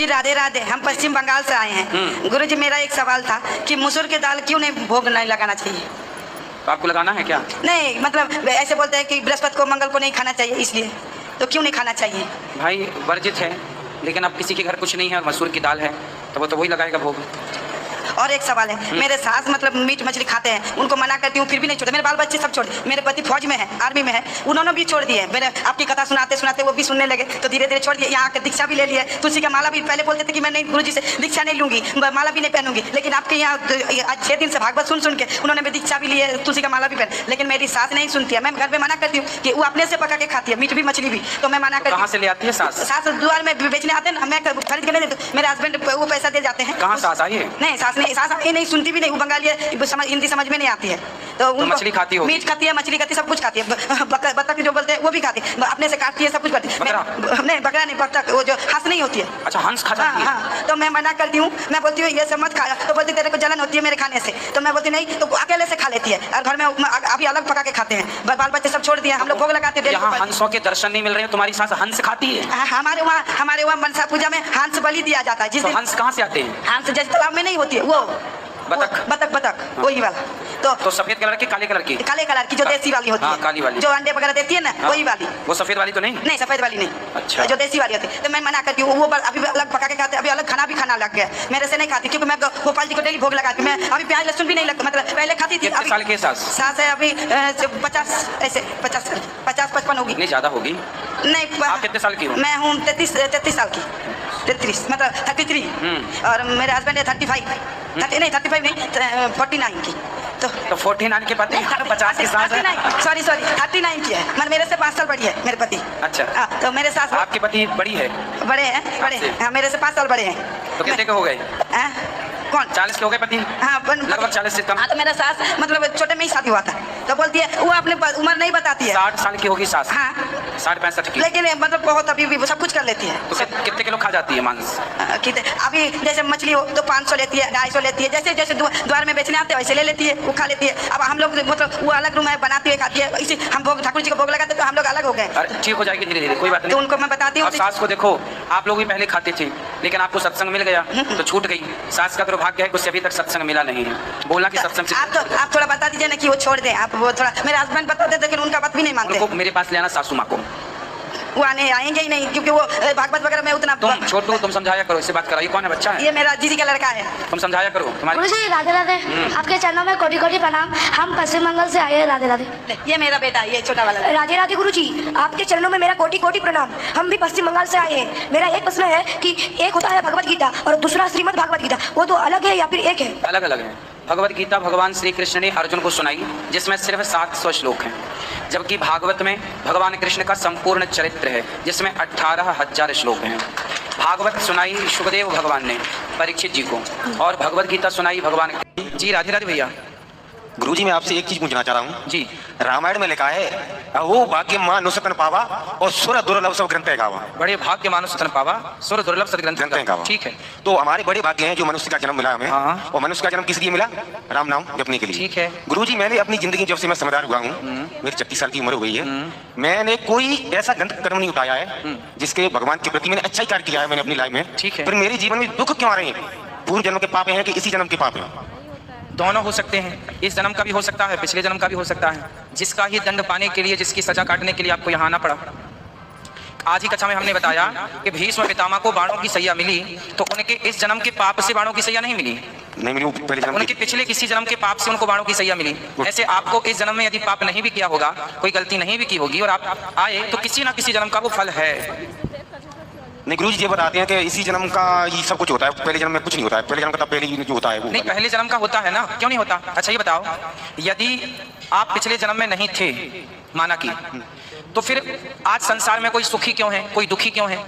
गुरुजी राधे राधे। हम पश्चिम बंगाल से आए हैं। गुरुजी मेरा एक सवाल था कि मसूर की दाल क्यों नहीं भोग नहीं लगाना चाहिए? तो आपको लगाना है क्या? नहीं, मतलब ऐसे बोलते हैं कि बृहस्पति को मंगल को नहीं खाना चाहिए, इसलिए तो क्यों नहीं खाना चाहिए? भाई वर्जित है, लेकिन अब किसी के घर कुछ नहीं है और मसूर की दाल है तो वो वही लगाएगा भोग। और एक सवाल है, मेरे सास मतलब मीट मछली खाते हैं, उनको मना करती हूँ फिर भी नहीं छोड़ते। मेरे बाल बच्चे सब छोड़ दिए। मेरे पति फौज में है, आर्मी में है, उन्होंने भी छोड़ दिए। मेरे आपकी कथा सुनाते सुनाते वो भी सुनने लगे तो धीरे धीरे छोड़ दिए। यहाँ आकर दीक्षा भी ले लिया। तुलसी का माला भी पहले बोलते थे कि मैं नहीं गुरुजी से दीक्षा नहीं लूंगी, माला भी नहीं पहनूंगी, लेकिन आपके यहाँ आज 6 दिन से भागवत सुन के उन्होंने भी दीक्षा भी ली है, तुलसी का माला भी पहन। लेकिन मेरी सास नहीं सुनती है। मैं घर में मना करती हूँ कि वो अपने से पका के खाती है, मीट भी मछली भी, तो मैं मना करती हूँ। कहाँ से ले आती है सास? सास द्वार में बेचने आते हैं, मैं खरीद के नहीं देती। मेरे हस्बैंड वो पैसा दे जाते हैं। कहाँ सास आई है? नहीं, सास नहीं सुनती भी नहीं। वो बंगाली है, हिंदी समझ में नहीं आती है। तो मछली खाती हो? मीट खाती है, मछली खाती है, सब कुछ खाती है। बतख जो बोलते हैं वो भी खाती है, अपने से काटती है, सब कुछ करती है। नहीं, बकरा नहीं, बतख, वो जो हंस नहीं होती है। अच्छा, हंस खाता है? हाँ, तो मैं मना करती हूँ। मैं बोलती हूँ ये सब मत खा, तो बोलती तेरे को जलन होती है मेरे खाने से। तो मैं बोलती नहीं, तो अकेले से खा लेती है। और घर में अभी अलग पका के खाते हैं। बाल बच्चे सब छोड़ दिए, हम लोग भोग लगाते हैं। यहाँ हंसों के दर्शन नहीं मिल रहे हैं, तुम्हारी सास हंस खाती है? हमारे वहाँ मनसा पूजा में हंस बलि दिया जाता है। जिस दिन हंस कहाँ से आते हैं? हंस जैसे तालाब में नहीं होती है वो बतख वही वाला। तो सफेद कलर की, काले कलर की? काले कलर की जो देसी वाली होती है, काली वाली जो अंडे वगैरह देती है ना, वही वाली। वो सफेद वाली तो नहीं? नहीं, सफेद वाली नहीं। अच्छा, जो देसी वाली होती है। तो मैं मना करती हूँ। वो अभी अलग पका के खाते, अभी अलग खाना भी खाना लग गया। मेरे से नहीं खाती क्योंकि मैं गोपाल जी को डेली भोग लगाती हूँ। मैं अभी प्याज लहसुन भी नहीं लगता, मतलब पहले खाती थी। कितने साल की सास? सास है अभी 50-55 होगी। नहीं, ज्यादा होगी। नहीं, आप कितने साल की हो? मैं हूँ 33 साल की, 33 मतलब 33। और मेरे हस्बैंड है 35 नहीं 49 की। तो 49 के पति 50 की सास है? सॉरी 39 की है। मतलब मेरे से 5 साल बड़ी है मेरे पति। अच्छा, तो मेरे सास आपके पति बड़ी है? बड़े हैं। हाँ, मेरे से 5 साल बड़े हैं। तो कितने के हो गए? कौन? 40 के हो गए पति? हाँ, लगभग 40 से कम। हाँ, तो मेरा सास मतलब छोटे में ही शादी हुआ था। तो बोलती है वो अपने उम्र नहीं बताती है। 60 साल की होगी सास? हाँ, 60-65 की। लेकिन मतलब बहुत अभी भी सब कुछ कर लेती है। तो कितने किलो खा जाती है मांस? अभी जैसे मछली हो तो 500 लेती है, 250 लेती है। जैसे जैसे द्वार में बेचने आते हैं वैसे ले लेती है, वो खा लेती है। अब हम लोग मतलब वो अलग रूम है, बनाती है, खाती है। इसी हम भोग ठाकुर जी को भोग लगाते तो हम लोग अलग हो गए। ठीक हो जाएगी धीरे धीरे, कोई बात नहीं। तो उनको मैं बताती हूँ। सास को देखो, आप लोग भी पहले खाते थे, लेकिन आपको सत्संग मिल गया तो छूट गई। सास का दुर्भाग्य है, उससे अभी तक सत्संग मिला नहीं है। बोला कि सत्संग से आप थोड़ा बता दीजिए ना कि वो छोड़ दें। आप वो थोड़ा, मेरे हस्बैंड बताते लेकिन उनका बात भी नहीं मानते। मेरे पास ले आना सासू माँ को। वो आएंगे ही नहीं क्योंकि वो भागवत वगैरह में उतना। तुम छोटू, तुम समझाया करो, इससे बात कराइए। कौन है बच्चा है? ये मेरा जीजी का लड़का है। तुम समझाया करो। गुरुजी राधे राधे। आपके चरणों में कोटि कोटि प्रणाम। हम पश्चिम बंगाल से आए हैं। राधे राधे। ये मेरा बेटा, ये छोटा वाला। राधे राधे गुरुजी, आपके चरणों में मेरा कोटि कोटि प्रणाम। हम भी पश्चिम बंगाल से आए हैं। मेरा एक प्रश्न है कि एक होता है भगवत गीता और दूसरा श्रीमद् भागवत गीता, वो तो अलग है या फिर एक है? अलग अलग है। भगवत गीता भगवान श्री कृष्ण ने अर्जुन को सुनाई, जिसमें सिर्फ 700 श्लोक हैं, जबकि भागवत में भगवान कृष्ण का संपूर्ण चरित्र है, जिसमें 18,000 श्लोक हैं। भागवत सुनाई सुखदेव भगवान ने परीक्षित जी को, और भगवत गीता सुनाई भगवान जी। राधे राधे भैया। गुरुजी, मैं आपसे एक चीज पूछना चाह रहा हूँ जी। रामायण में लिखा है वो भाग्य मानो सतन पावा और सुर दुर्लभ सब ग्रंथ गावा। बड़े भाग्य मानो सतन पावा, सुर दुर्लभ सब ग्रंथ गावा। ठीक है। तो हमारे बड़े भाग्य हैं जो मनुष्य का जन्म मिला हमें। हाँ। और मनुष्य का जन्म किस लिए मिला? राम नाम जपने के लिए। ठीक है। गुरुजी, मैंने अपनी जिंदगी जब से मैं समझदार हुआ हूँ, मेरी 36 साल की उम्र हो गई है, मैंने कोई ऐसा गलत कदम नहीं उठाया है जिसके भगवान के प्रति मैंने अच्छा ही कार्य किया है मैंने अपनी लाइफ में। ठीक है। फिर मेरे जीवन में दुख क्यों आ रहे हैं? पूर्व जन्म के पाप हैं कि इसी जन्म के पाप हैं? दोनों हो सकते हैं। इस जन्म का भी हो सकता है, पिछले जन्म का भी हो सकता है। जिसका ही दंड पाने के लिए, जिसकी सजा काटने के लिए आपको यहाँ आना पड़ा। आज ही कक्षा में हमने बताया कि भीष्म पितामह को बाणों की सैया मिली, तो उनके इस जन्म के पाप से बाणों की सैया नहीं मिली। नहीं मिली, पहले जन्म उनके पिछले किसी जन्म के पाप से उनको बाणों की सैया मिली। ऐसे आपको इस जन्म में यदि पाप नहीं भी किया होगा, कोई गलती नहीं भी की होगी, और आप आए तो किसी ना किसी जन्म का वो फल है। नहीं गुरुजी, ये बताते हैं कि इसी जन्म का ये सब कुछ होता है, पहले जन्म में कुछ नहीं होता है। पहले जन्म का पहले जो होता है वो नहीं, पहले जन्म का होता है ना, क्यों नहीं होता? अच्छा ये बताओ, यदि आप पिछले जन्म में नहीं थे, माना कि, तो फिर आज संसार में कोई सुखी क्यों है, कोई दुखी क्यों है?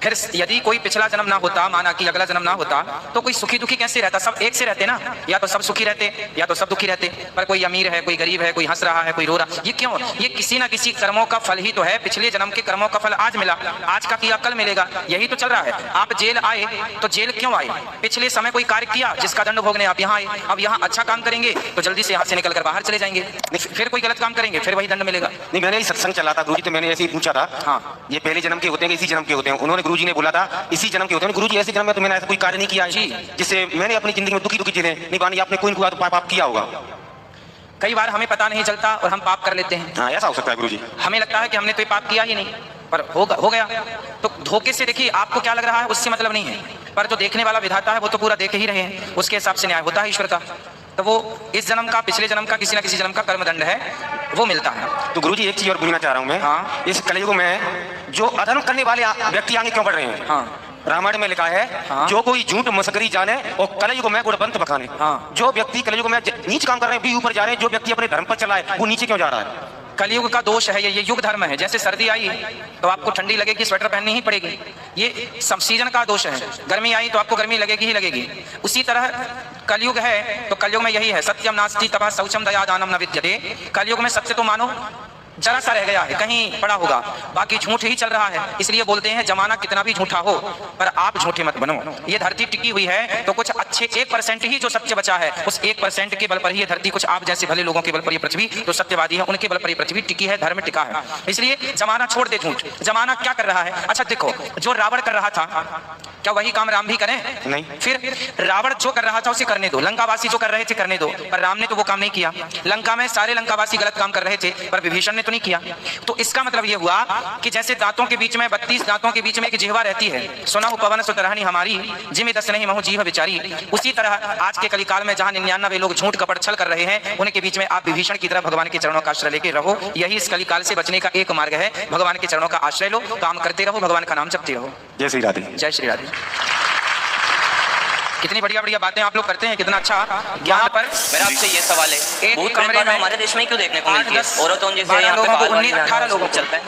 फिर यदि कोई पिछला जन्म ना होता, माना कि अगला जन्म ना होता, तो कोई सुखी दुखी कैसे रहता? सब एक से रहते ना, या तो सब सुखी रहते या तो सब दुखी रहते। पर कोई अमीर है, कोई गरीब है, कोई हंस रहा है, कोई रो रहा। ये क्यों? ये किसी ना किसी कर्मों का फल ही तो है। पिछले जन्म के कर्मों का फल आज मिला, आज का किया कल मिलेगा, यही तो चल रहा है। आप जेल आए तो जेल क्यों आए? पिछले समय कोई कार्य किया जिसका दंड भोगने आप यहाँ आए। अब यहाँ अच्छा काम करेंगे तो जल्दी से यहाँ से निकल कर बाहर चले जाएंगे, फिर कोई गलत काम करेंगे फिर वही दंड मिलेगा। नहीं, मैंने सत्संग चला था गुरुजी, तो मैंने ऐसे ही पूछा था, हाँ ये पहले जन्म के होते हैं कि इसी जन्म के होते हैं? उन्होंने गुरुजी ने बोला था इसी जन्म के होते हैं। गुरुजी ऐसे जन्म में तो मैंने ऐसा कोई कार्य नहीं किया है जी। जिससे मैंने अपनी जिंदगी में दुखी चीजें नहीं बानी। आपने कोई ना कोई पाप किया होगा। कई बार हमें पता नहीं चलता और हम पाप कर लेते हैं। हाँ, ऐसा हो सकता है गुरुजी। हमें लगता है कि हमने कोई पाप किया ही नहीं, पर हो गया। तो धोखे से देखिए, आपको क्या लग रहा है उससे मतलब नहीं है, पर जो देखने वाला विधाता है वो तो पूरा देख ही रहे हैं, उसके हिसाब से न्याय होता है ईश्वर का। तो वो इस जन्म का, पिछले जन्म का, किसी न किसी जन्म का कर्मदंड है, वो मिलता है। तो गुरुजी एक चीज और बोलना चाह रहा हूँ मैं। हाँ। इस कलयुग में जो अधर्म करने वाले व्यक्ति आगे क्यों बढ़ रहे हैं? हाँ। रामायण में लिखा है, हाँ। जो कोई झूठ मस्करी जाने और कलयुग में गुणवंत बखाने। हाँ। जो व्यक्ति कलयुग में नीच काम कर रहे हैं भी ऊपर जा रहे हैं, जो व्यक्ति अपने धर्म पर चला है वो नीचे क्यों जा रहा है? कलयुग का दोष है ये युग धर्म है। जैसे सर्दी आई तो आपको ठंडी लगेगी, स्वेटर पहननी ही पड़ेगी, ये सब सीजन का दोष है। गर्मी आई तो आपको गर्मी लगेगी ही लगेगी। उसी तरह कलयुग है, तो कलयुग में यही है, सत्यम नास्ति तपः शौचम दया दानम न विद्यते। कलयुग में सत्य तो मानो जरा सा रह गया है, कहीं पड़ा होगा, बाकी झूठ ही चल रहा है। इसलिए बोलते हैं जमाना कितना भी झूठा हो पर आप झूठे मत बनो। ये धरती टिकी हुई है तो कुछ अच्छे 1% ही जो सत्य बचा है, उस 1% के बल पर ही ये धरती, कुछ आप जैसे भले लोगों के बल पर ये पृथ्वी जो सत्यवादी है उनके बल पर ये पृथ्वी टिकी है, धर्म टिका है। इसलिए जमाना छोड़ दे झूठ। जमाना क्या कर रहा है? अच्छा देखो, जो रावण कर रहा था क्या वही काम राम भी करें? नहीं। फिर रावण जो कर रहा था उसे करने दो, लंकावासी जो कर रहे थे करने दो, पर राम ने तो वो काम नहीं किया। लंका में सारे लंकावासी गलत काम कर रहे थे पर विभीषण ने तो नहीं किया। तो इसका मतलब ये हुआ कि जैसे दांतों के बीच में 32 दांतों के बीच में एक जिह्वा रहती है, सुना हो पवन सुत रहनी हमारी, जिमि दस नहीं महु जीभ बिचारी। उसी तरह आज के कलिकाल में जहां 99 लोग झूठ कपट छल कर रहे हैं, उनके बीच में आप विभीषण की तरह भगवान के चरणों का आश्रय लेके रहो। यही इस कलिकाल से बचने का एक मार्ग है। भगवान के चरणों का आश्रय लो, काम करते रहो, भगवान का नाम जपते रहो। जय श्री राधे। जय श्री राधे। कितनी बढ़िया बढ़िया बातें आप लोग करते हैं, कितना अच्छा ज्ञान। पर मेरा आपसे ये सवाल है, एक भूत कमरे प्रेत में हमारे देश में क्यों देखने को मिलती है? 8-10 औरतों जैसे 12 यहाँ पे लोगों को, बाल 19-18 लोगों को चलता है।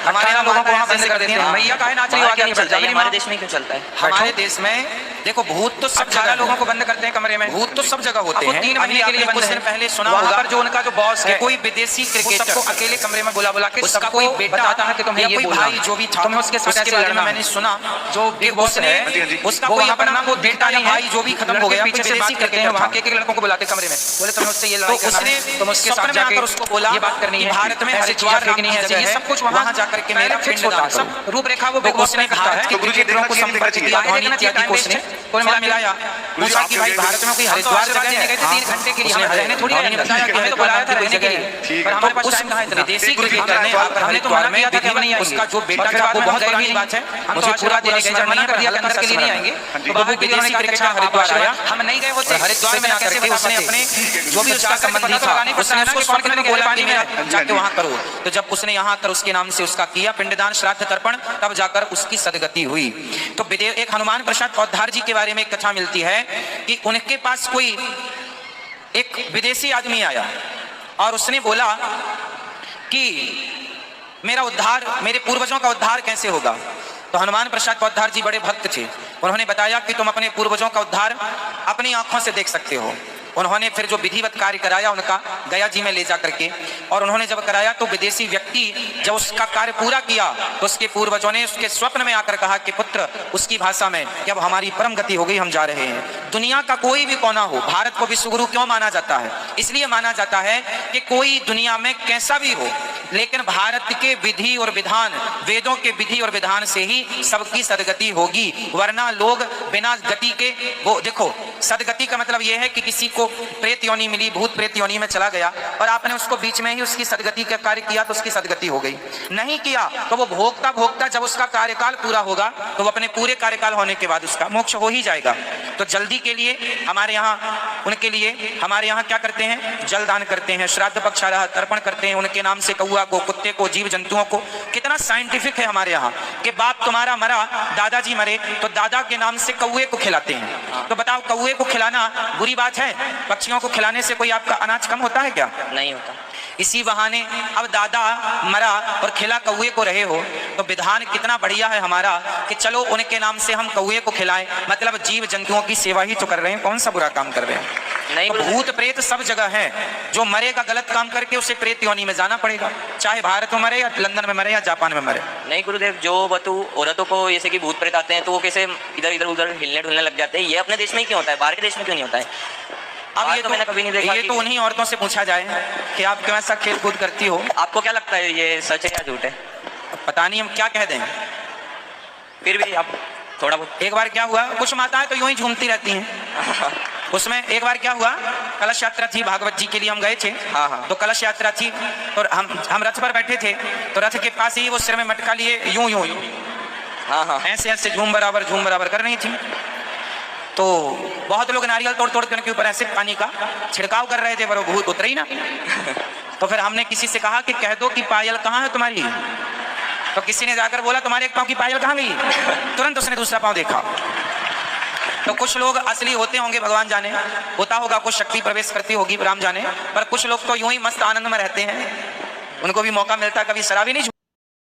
हमारे यहाँ लोगों को वहाँ बंद कर देते हैं। भैया काहे नाच रही हो? आगे नहीं चलता है, बढ़ हमारे देश में क्यों चलता है? हमारे देश में देखो, भूत तो सब जगह लोगों को बंद करते हैं कमरे में, भूत तो सब जगह होते हैं। 3 महीने के लिए कुछ दिन पहले सुना होगा पर जो उनका जो बॉस है, कोई विदेशी क्रिकेटर को अकेले कमरे में बुला के उसका कोई बेटा आता है कि तुम्हें ये भाई जो भी था, तुम्हें उसके साथ ऐसे लड़ना। मैंने सुना जो बिग बॉस है उसका कोई अपना वो बेटा या भाई जो भी खत्म हो गया, पीछे से बात करते हैं, वहाँ के लड़कों को बुलाते कमरे में, बोले तुम्हें उससे ये लड़ाई करना है, तुम उसके साथ जाकर उसको बोला ये बात करनी है, भारत में हरिद्वार फेंकनी है, ये सब कुछ वहाँ जाकर के मेरा फिक्स होता है। सब रूपरेखा वो बिग बॉस ने करता है। क्रिकेटरों को संपर्क किया, धोनी इत्यादि को उसने कुल मिलाया, पूछा कि भाई भारत में कोई हरिद्वार जगह है? 3 घंटे के लिए हमें रहने थोड़ी आए, बताया कि हमें तो बुलाया था रहने के लिए, पर हमारे पास टाइम कहाँ इतना। विदेशी क्रिकेटर ने आकर हमने तो मना किया था कि हम नहीं आएंगे। उसका जो बेटा था वो बहुत पुरानी बात है, हम तो पूरा देने गए, मना कर दिया अंदर के लिए नहीं आएंगे। तो वो विदेशी क्रिकेटर हरिद्वार आया, हम नहीं गए होते। हरिद्वार में आकर के उसने अपने जो भी उसका संबंधी था उसने उसको सौंप के बोला पानी में जाके वहां करो। तो जब उसने यहाँ कर उसके नाम से उसका किया पिंडदान श्राद्ध तर्पण, तब जाकर उसकी सदगति हुई। तो एक हनुमान प्रसाद पौधार जी के बारे में एक कथा मिलती है कि उनके पास कोई एक विदेशी आदमी आया और उसने बोला कि मेरा उद्धार, मेरे पूर्वजों का उद्धार कैसे होगा? तो हनुमान प्रसाद पौधार जी बड़े भक्त थे, उन्होंने बताया कि तुम अपने पूर्वजों का उद्धार अपनी आंखों से देख सकते हो। उन्होंने फिर जो विधिवत कार्य कराया उनका गया जी में ले जा करके, और उन्होंने जब कराया तो विदेशी व्यक्ति जब उसका कार्य पूरा किया तो उसके पूर्वजों ने उसके स्वप्न में आकर कहा कि पुत्र, उसकी भाषा में, कि अब हमारी परम गति हो गई, हम जा रहे हैं। दुनिया का कोई भी कोना हो, भारत को विश्वगुरु क्यों माना जाता है? इसलिए माना जाता है कि कोई दुनिया में कैसा भी हो, लेकिन भारत के विधि और विधान, वेदों के विधि और विधान से ही सबकी सदगति होगी, वरना लोग बिना गति के, वो देखो सदगति का मतलब यह है कि किसी को प्रेत योनि मिली, भूत प्रेत योनि में चला गया और आपने उसको बीच में ही उसकी सदगति का कार्य किया तो उसकी सदगति हो गई। नहीं किया तो वो भोगता भोगता जब उसका कार्यकाल पूरा होगा तो वो अपने पूरे कार्यकाल होने के बाद उसका मोक्ष हो ही जाएगा। तो जल्दी के लिए हमारे यहाँ, उनके लिए हमारे यहाँ क्या करते हैं? जल दान करते हैं, श्राद्ध पक्षाराह तर्पण करते हैं, उनके नाम से कौआ को, कुत्ते को, जीव जंतुओं को। कितना साइंटिफिक है हमारे यहाँ कि बाप तुम्हारा मरा, दादाजी मरे तो दादा के नाम से कौए को खिलाते हैं। तो बताओ, कौए को खिलाना बुरी बात है? पक्षियों को खिलाने से कोई आपका अनाज कम होता है क्या? नहीं होता। इसी बहाने अब दादा मरा और खिला कौए को रहे हो, तो विधान कितना बढ़िया है हमारा कि चलो उनके नाम से हम कौए को खिलाएं, मतलब जीव जंतुओं की सेवा ही तो कर रहे हैं, कौन सा बुरा काम कर रहे हैं? नहीं, तो भूत प्रेत सब जगह है, जो मरेगा गलत काम करके उसे प्रेत योनि में जाना पड़ेगा, चाहे भारत में मरे या लंदन में मरे या जापान में मरे। नहीं गुरुदेव, जो बतू औरतों को जैसे कि भूत प्रेत आते हैं तो वो कैसे इधर इधर उधर हिलने डुलने लग जाते हैं, ये अपने देश में क्यों होता है, बाहर के देश में क्यों नहीं होता है? अब ये तो मैंने कभी नहीं देखा। ये तो उन्हीं औरतों से पूछा जाए कि आप क्यों ऐसा खेल कूद करती हो। आपको क्या लगता है, ये सच है या झूठ है? पता नहीं, हम क्या कह दें। फिर भी आप थोड़ा बहुत एक बार क्या हुआ, कुछ माताएं तो यूं ही झूमती रहती हैं। उसमें एक बार क्या हुआ, कलश यात्रा थी, भागवत जी के लिए हम गए थे। हाँ, हाँ। तो कलश यात्रा थी और हम रथ पर बैठे थे, तो रथ के पास ही वो सिर में मटका लिए यूं यूं यूं हाँ हाँ ऐसे ऐसे झूम बराबर कर रही थी। तो बहुत लोग नारियल तोड़ तोड़ कर उनके ऊपर ऐसे पानी का छिड़काव कर रहे थे, पर वो भूत उतरे ही ना। तो फिर हमने किसी से कहा कि कह दो कि पायल कहाँ है तुम्हारी। तो किसी ने जाकर बोला तुम्हारे एक पाँव की पायल कहाँ गई। तुरंत उसने दूसरा पाँव देखा। तो कुछ लोग असली होते होंगे, भगवान जाने, होता होगा कुछ शक्ति प्रवेश करती होगी, राम जाने, पर कुछ लोग तो यूं ही मस्त आनंद में रहते हैं, उनको भी मौका मिलता है कभी शराबी नहीं